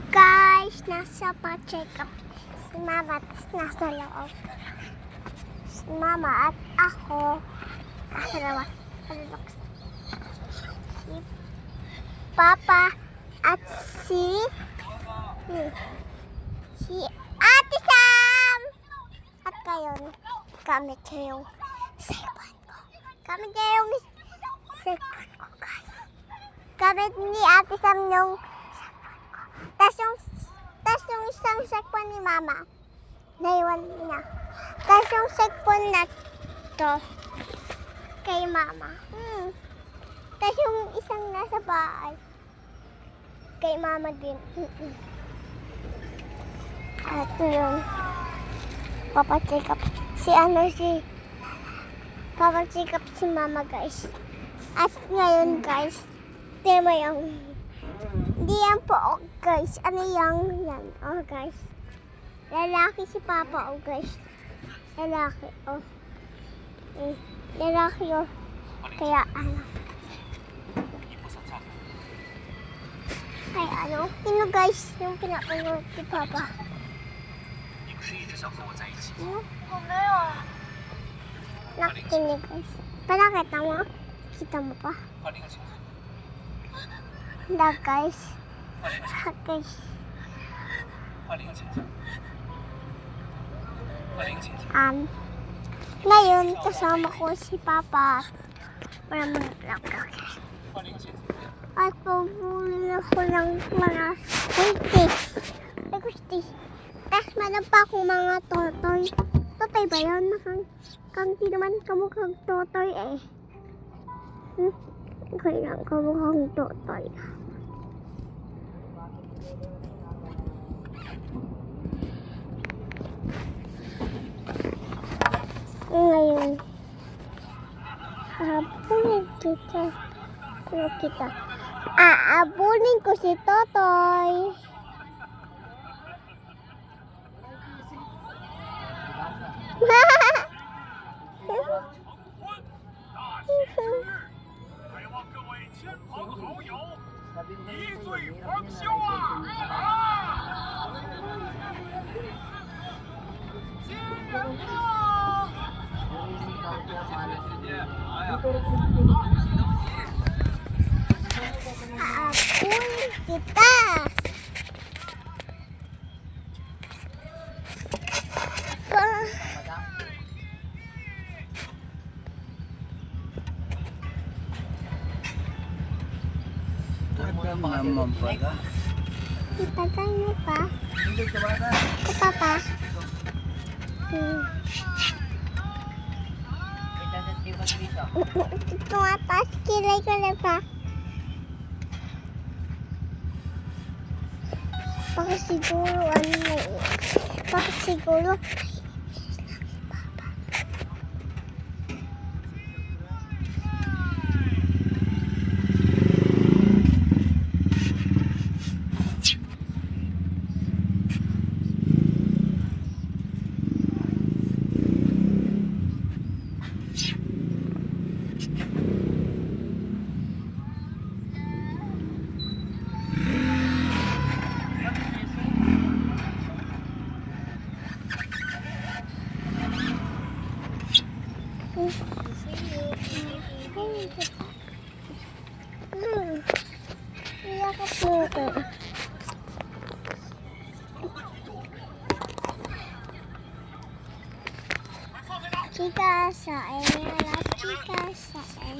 Guys, nasa pa-check up si Mama at nasa loob. Si Mama at ako. Ako naman. Si Papa at si Ate Sam! At ngayon, gamit ko yung cellphone ko. Gamit ko yung cellphone ko, guys. Gamit ni Ate Sam yung tas yung isang cellphone ni Mama, naiwan niya. Tas yung cellphone na to, kay Mama. Tas yung isang nasa bahay, kay Mama din. At yun, papacheck up si papacheck up si Mama, guys. At ngayon, guys, tema yung hindi yan po, guys. Ano yan? Oh, guys. Lalaki si Papa, oh, guys. Lalaki, oh. Lalaki, oh. Kaya, ano. Ay, ano. Sino, guys? Yung pinapanood si Papa. Nakikinig, guys. Palakita mo. Kita mo pa. Hindi, guys. Guys. Ngayon, kasama ko si Papa para mag-vlog. At pabulin ako ng mga gustis. Tapos meron pa akong mga totoy. Totoy ba yun? Kanti naman kamukhang totoy eh. Kaya kamukhang totoy. Ngayon, aabulin kita. Aabulin ko si Totoy. Aabulin kita. Naman pala. Ipagay mo pa. Ito, Papa. Tumataas kilay ko na pa. Baka siguro ano na eh. Baka siguro Chika sa